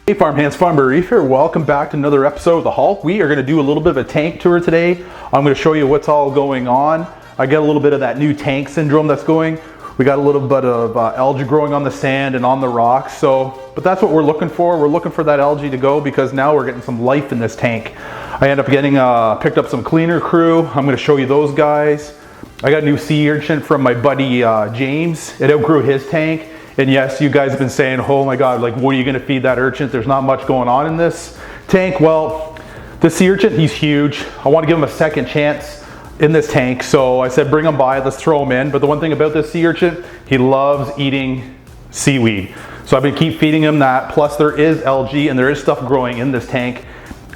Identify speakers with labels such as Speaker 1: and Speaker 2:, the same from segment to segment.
Speaker 1: Hey farmhands, Farmer Reef here. Welcome back to another episode of The Hulk. We are going to do a little bit of a tank tour today. I'm going to show you what's all going on. I got a little bit of that new tank syndrome that's going. We got a little bit of algae growing on the sand and on the rocks. But that's what we're looking for. We're looking for that algae to go because now we're getting some life in this tank. I end up getting picked up some cleaner crew. I'm going to show you those guys. I got a new sea urchin from my buddy James. It outgrew his tank. And yes, you guys have been saying, oh my God, like what are you gonna feed that urchin? There's not much going on in this tank. Well, the sea urchin, he's huge. I wanna give him a second chance in this tank. So I said, bring him by, let's throw him in. But the one thing about this sea urchin, he loves eating seaweed. So I've been keep feeding him that. Plus there is algae and there is stuff growing in this tank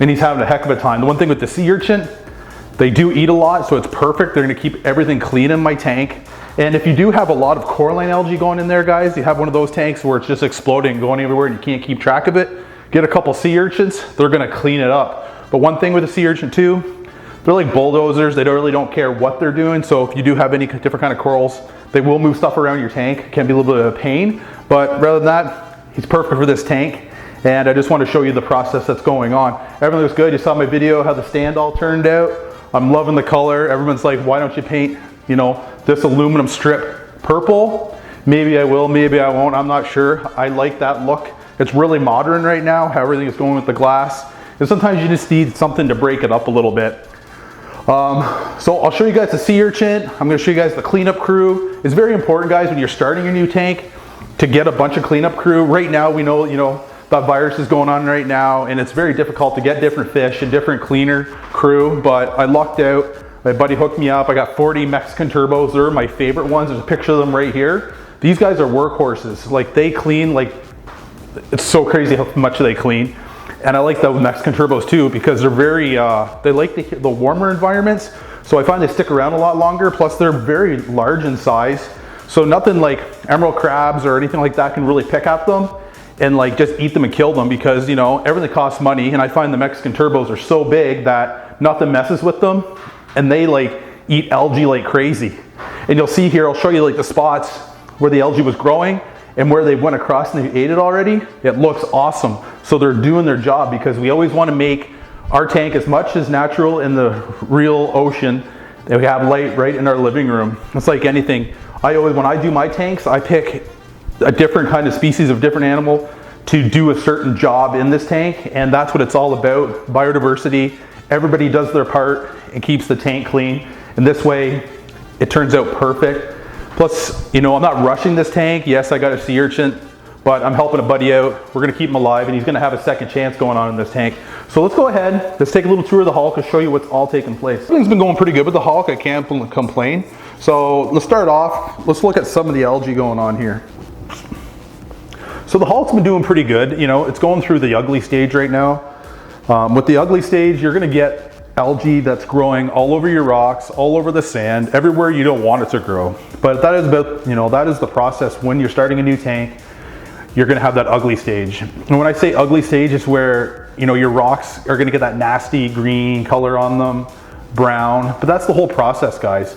Speaker 1: and he's having a heck of a time. The one thing with the sea urchin, they do eat a lot, so it's perfect. They're gonna keep everything clean in my tank. And if you do have a lot of coralline algae going in there, guys, you have one of those tanks where it's just exploding, going everywhere and you can't keep track of it, get a couple sea urchins, they're gonna clean it up. But one thing with the sea urchin too, they're like bulldozers. They really don't care what they're doing. So if you do have any different kind of corals, they will move stuff around your tank. It can be a little bit of a pain, but rather than that, he's perfect for this tank. And I just want to show you the process that's going on. Everything looks good. You saw my video, how the stand all turned out. I'm loving the color. Everyone's like, why don't you paint, you know, this aluminum strip purple? Maybe I will, maybe I won't, I'm not sure. I like that look. It's really modern right now, how everything is going with the glass. And sometimes you just need something to break it up a little bit. So I'll show you guys the sea urchin. I'm gonna show you guys the cleanup crew. It's very important, guys, when you're starting your new tank to get a bunch of cleanup crew. Right now, we know, you know, that virus is going on right now and it's very difficult to get different fish and different cleaner crew, but I lucked out. My buddy hooked me up. I got 40 Mexican turbos. They're my favorite ones. There's a picture of them right here. These guys are workhorses. Like they clean, like it's so crazy how much they clean. And I like the Mexican turbos too because they're very, they like the warmer environments. So I find they stick around a lot longer. Plus they're very large in size. So nothing like emerald crabs or anything like that can really pick at them and like just eat them and kill them because, you know, everything costs money. And I find the Mexican turbos are so big that nothing messes with them. And they like eat algae like crazy. And you'll see here, I'll show you like the spots where the algae was growing and where they went across and they ate it already. It looks awesome. So they're doing their job because we always want to make our tank as much as natural in the real ocean that we have light right in our living room. It's like anything. When I do my tanks, I pick a different kind of species of different animal to do a certain job in this tank. And that's what it's all about, biodiversity. Everybody does their part and keeps the tank clean. And this way, it turns out perfect. Plus, you know, I'm not rushing this tank. Yes, I got a sea urchin, but I'm helping a buddy out. We're gonna keep him alive and he's gonna have a second chance going on in this tank. So let's go ahead, let's take a little tour of the Hulk and show you what's all taking place. Everything's been going pretty good with the Hulk. I can't complain. So let's start off. Let's look at some of the algae going on here. So the Hulk's been doing pretty good. You know, it's going through the ugly stage right now. With the ugly stage, you're gonna get algae that's growing all over your rocks, all over the sand, everywhere you don't want it to grow. But that is about, you know, that is the process when you're starting a new tank. You're gonna have that ugly stage. And when I say ugly stage, it's where, you know, your rocks are gonna get that nasty green color on them, brown. But that's the whole process, guys.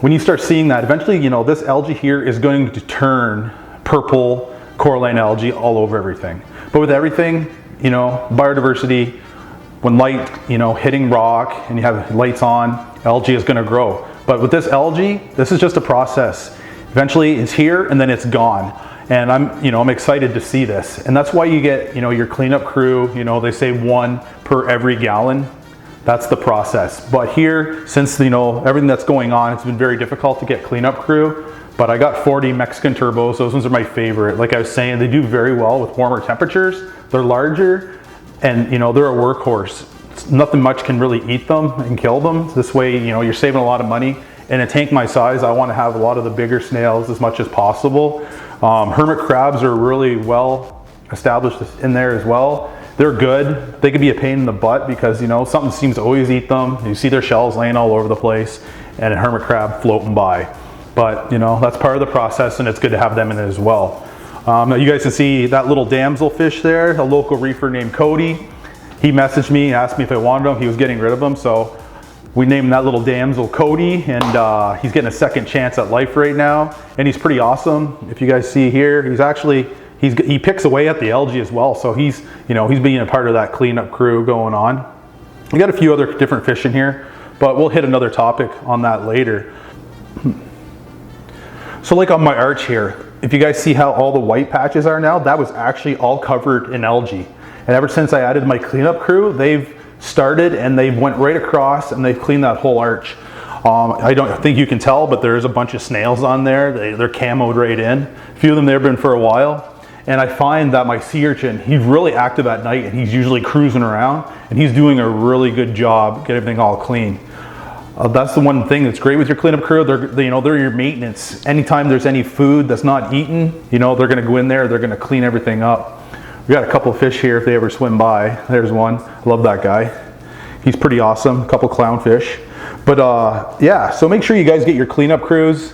Speaker 1: When you start seeing that, eventually, you know, this algae here is going to turn purple coralline algae all over everything. But with everything, you know, biodiversity, when light, you know, hitting rock and you have lights on, algae is gonna grow. But with this algae, this is just a process. Eventually it's here and then it's gone. And I'm excited to see this. And that's why you get, you know, your cleanup crew, you know, they say 1 per every gallon. That's the process. But here, since, you know, everything that's going on, it's been very difficult to get cleanup crew. But I got 40 Mexican turbos. Those ones are my favorite. Like I was saying, they do very well with warmer temperatures. They're larger and, you know, they're a workhorse. Nothing much can really eat them and kill them. This way, you know, you're saving a lot of money. In a tank my size, I want to have a lot of the bigger snails as much as possible. Hermit crabs are really well established in there as well. They're good. They can be a pain in the butt because, you know, something seems to always eat them. You see their shells laying all over the place and a hermit crab floating by. But, you know, that's part of the process and it's good to have them in it as well. You guys can see that little damselfish there, a local reefer named Cody. He messaged me and asked me if I wanted him. He was getting rid of them, so we named that little damsel Cody, and he's getting a second chance at life right now, and he's pretty awesome. If you guys see here, he picks away at the algae as well, so he's being a part of that cleanup crew going on. We got a few other different fish in here, but we'll hit another topic on that later. So like on my arch here, if you guys see how all the white patches are now, that was actually all covered in algae. And ever since I added my cleanup crew, they've started and they went right across and they've cleaned that whole arch. I don't think you can tell, but there's a bunch of snails on there. They're camoed right in. A few of them, they've been for a while. And I find that my sea urchin, he's really active at night and he's usually cruising around and he's doing a really good job getting everything all clean. That's the one thing that's great with your cleanup crew. They're your maintenance. Anytime there's any food that's not eaten, they're gonna go in there, they're gonna clean everything up. We got a couple of fish here if they ever swim by. There's one. I love that guy. He's pretty awesome. A couple clownfish. But yeah, so make sure you guys get your cleanup crews.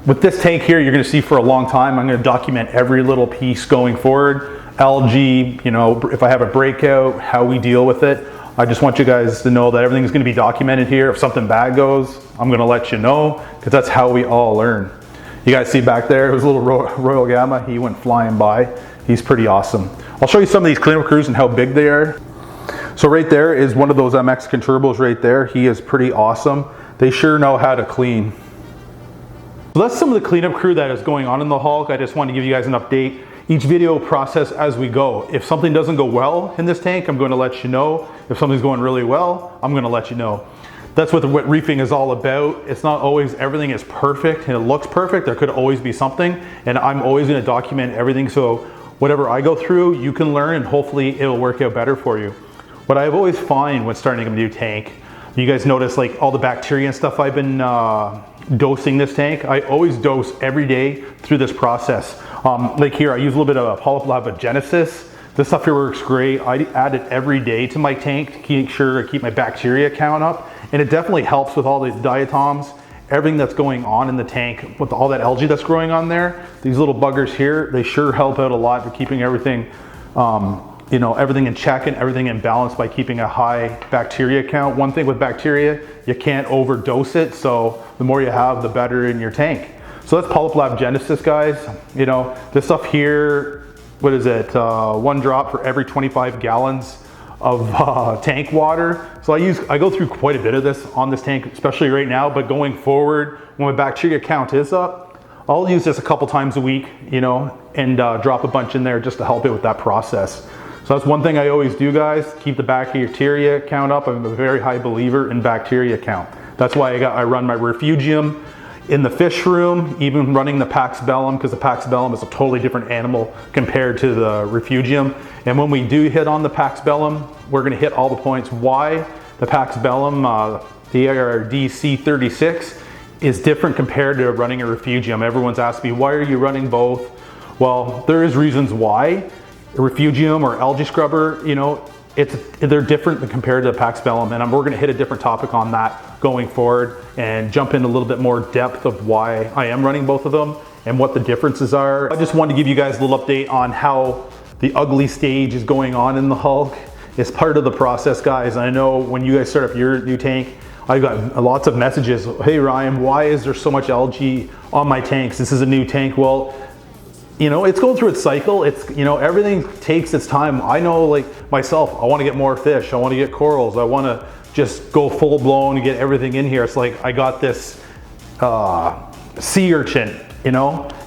Speaker 1: With this tank here, you're gonna see for a long time, I'm gonna document every little piece going forward. Algae, if I have a breakout, how we deal with it. I just want you guys to know that everything's gonna be documented here. If something bad goes, I'm gonna let you know, because that's how we all learn. You guys see back there, it was a little Royal Gamma. He went flying by. He's pretty awesome. I'll show you some of these cleanup crews and how big they are. So right there is one of those Mexican turbos right there. He is pretty awesome. They sure know how to clean. So that's some of the cleanup crew that is going on in the Hulk. I just want to give you guys an update. Each video process as we go. If something doesn't go well in this tank, I'm going to let you know. If something's going really well, I'm going to let you know. That's what reefing is all about. It's not always everything is perfect and it looks perfect. There could always be something, and I'm always going to document everything, so whatever I go through, you can learn and hopefully it'll work out better for you. What I've always find when starting a new tank, you guys notice like all the bacteria and stuff I've been dosing this tank. I always dose every day through this process. Like here, I use a little bit of Polyplava Genesis. This stuff here works great. I add it every day to my tank to make sure to keep my bacteria count up. And it definitely helps with all the diatoms, everything that's going on in the tank, with all that algae that's growing on there. These little buggers here, they sure help out a lot for keeping everything, everything in check and everything in balance by keeping a high bacteria count. One thing with bacteria, you can't overdose it, so the more you have, the better in your tank. So that's Polyplava Genesis, guys. This stuff here, what is it? 1 drop for every 25 gallons of tank water. So I go through quite a bit of this on this tank, especially right now, but going forward, when my bacteria count is up, I'll use this a couple times a week, and drop a bunch in there just to help it with that process. So that's one thing I always do, guys, keep the bacteria count up. I'm a very high believer in bacteria count. That's why I run my refugium in the fish room, even running the Pax Bellum, because the Pax Bellum is a totally different animal compared to the refugium. And when we do hit on the Pax Bellum, we're gonna hit all the points why the Pax Bellum, the ARD C36, is different compared to running a refugium. Everyone's asked me, why are you running both? Well, there is reasons why. A refugium or algae scrubber, they're different compared to the Pax Bellum, and we're gonna hit a different topic on that going forward and jump into a little bit more depth of why I am running both of them and what the differences are. I just wanted to give you guys a little update on how the ugly stage is going on in the Hulk. It's part of the process, guys. I know when you guys start up your new tank, I got lots of messages. Hey Ryan, why is there so much algae on my tanks? This is a new tank. Well, it's going through its cycle. Everything takes its time. I know, like myself, I want to get more fish. I want to get corals. I want to just go full blown and get everything in here. It's like I got this sea urchin,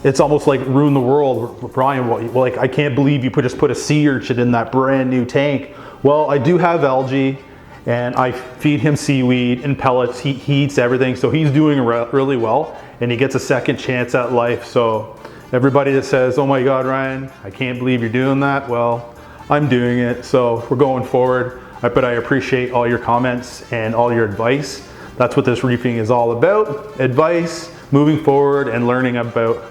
Speaker 1: it's almost like ruin the world. Brian, like I can't believe you just put a sea urchin in that brand new tank. Well, I do have algae and I feed him seaweed and pellets. He eats everything, so he's doing really well and he gets a second chance at life. So everybody that says, oh my God, Ryan, I can't believe you're doing that. Well, I'm doing it, so we're going forward. But I appreciate all your comments and all your advice. That's what this reefing is all about. Advice, moving forward and learning about,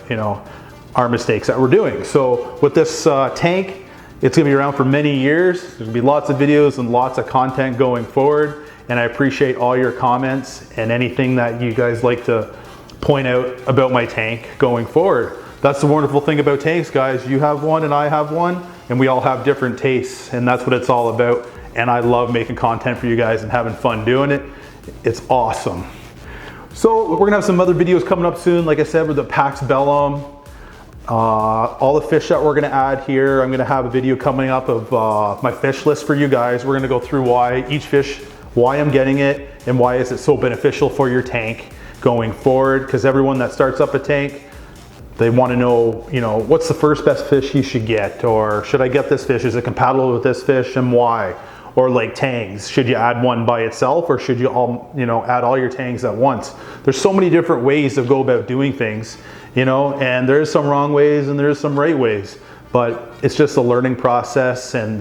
Speaker 1: our mistakes that we're doing. So with this tank, it's gonna be around for many years. There's gonna be lots of videos and lots of content going forward. And I appreciate all your comments and anything that you guys like to point out about my tank going forward. that's the wonderful thing about tanks, guys. You have one and I have one, and we all have different tastes, and that's what it's all about. And I love making content for you guys and having fun doing it. It's awesome. So we're gonna have some other videos coming up soon, like I said, with the Pax Bellum, all the fish that we're gonna add here. I'm gonna have a video coming up of my fish list for you guys. We're gonna go through why each fish, why I'm getting it, and why is it so beneficial for your tank going forward. Because everyone that starts up a tank, they want to know, you know, what's the first best fish you should get, or should I get this fish? Is it compatible with this fish, and why? Or like tangs, should you add one by itself, or should you all, you know, add all your tangs at once? There's so many different ways to go about doing things, you know, and there's some wrong ways and there's some right ways, but it's just a learning process, and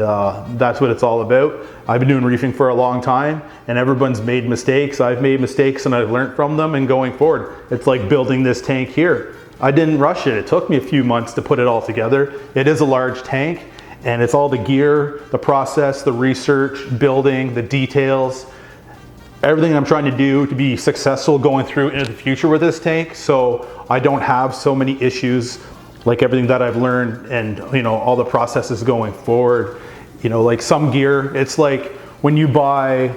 Speaker 1: that's what it's all about. I've been doing reefing for a long time, and everyone's made mistakes. I've made mistakes and I've learned from them, and going forward, it's like building this tank here. I didn't rush it. It took me a few months to put it all together. It is a large tank, and it's all the gear, the process, the research, building, the details, everything I'm trying to do to be successful going through into the future with this tank, so I don't have so many issues, like everything that I've learned, and you know, all the processes going forward. You know, like some gear, it's like when you buy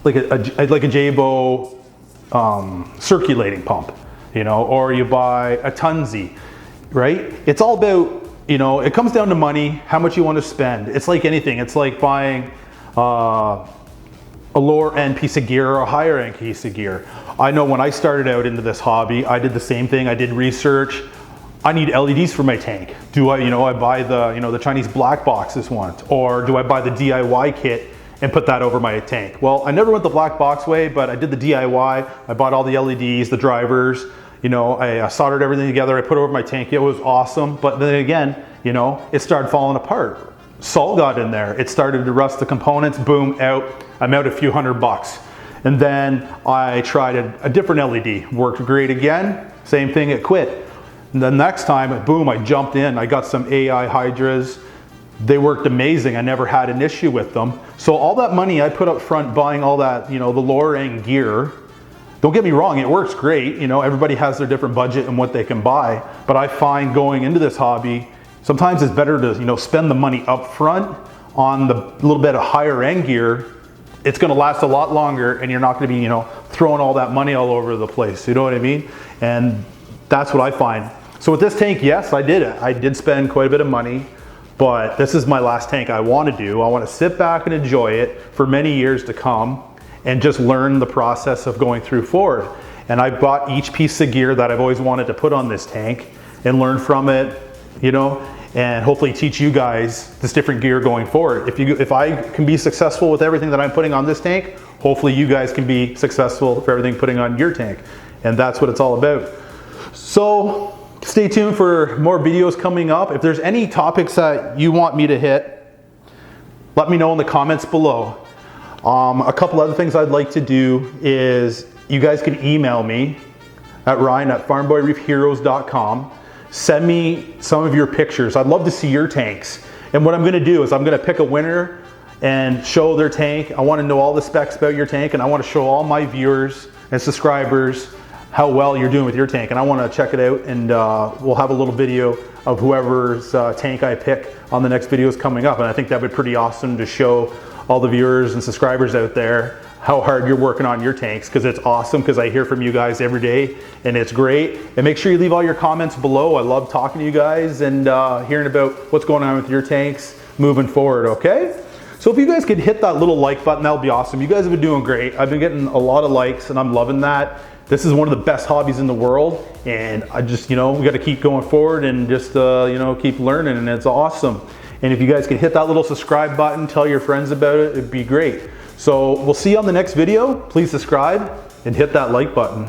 Speaker 1: like a Jabo circulating pump, you know, or you buy a Tunzi, right? It's all about, you know, it comes down to money, how much you want to spend. It's like anything. It's like buying a lower end piece of gear or a higher end piece of gear. I know when I started out into this hobby, I did the same thing. I did research. I need LEDs for my tank. Do I, you know, I buy the, you know, the Chinese black boxes once, or do I buy the DIY kit and put that over my tank? Well, I never went the black box way, but I did the DIY. I bought all the LEDs, the drivers, you know, I soldered everything together. I put it over my tank. It was awesome. But then again, you know, it started falling apart. Salt got in there. It started to rust the components. Boom, out. I'm out a few $100. And then I tried a different LED. Worked great again. Same thing, it quit. And the next time, boom, I jumped in. I got some AI Hydras. They worked amazing. I never had an issue with them. So all that money I put up front buying all that, you know, the lower end gear, don't get me wrong, it works great. You know, everybody has their different budget and what they can buy. But I find going into this hobby, sometimes it's better to, you know, spend the money up front on the little bit of higher end gear. It's gonna last a lot longer, and you're not gonna be, you know, throwing all that money all over the place. You know what I mean? And that's what I find. So with this tank, yes, I did it. I did spend quite a bit of money, but this is my last tank I want to do. I want to sit back and enjoy it for many years to come and just learn the process of going through forward. And I bought each piece of gear that I've always wanted to put on this tank and learn from it, you know, and hopefully teach you guys this different gear going forward. If I can be successful with everything that I'm putting on this tank, hopefully you guys can be successful for everything putting on your tank. And that's what it's all about. So stay tuned for more videos coming up. If there's any topics that you want me to hit, let me know in the comments below. A couple other things I'd like to do is you guys can email me at ryan@farmboyreefheroes.com. Send me some of your pictures. I'd love to see your tanks. And what I'm gonna do is I'm gonna pick a winner and show their tank. I wanna know all the specs about your tank, and I wanna show all my viewers and subscribers how well you're doing with your tank, and I want to check it out, and we'll have a little video of whoever's tank I pick on the next videos coming up. And I think that'd be pretty awesome to show all the viewers and subscribers out there how hard you're working on your tanks, because it's awesome, because I hear from you guys every day and it's great. And make sure you leave all your comments below. I love talking to you guys and hearing about what's going on with your tanks moving forward, okay? So if you guys could hit that little like button, that would be awesome. You guys have been doing great. I've been getting a lot of likes and I'm loving that. This is one of the best hobbies in the world, and I just, you know, we got to keep going forward and just, you know, keep learning, and it's awesome. And if you guys could hit that little subscribe button, tell your friends about it, it'd be great. So we'll see you on the next video. Please subscribe and hit that like button.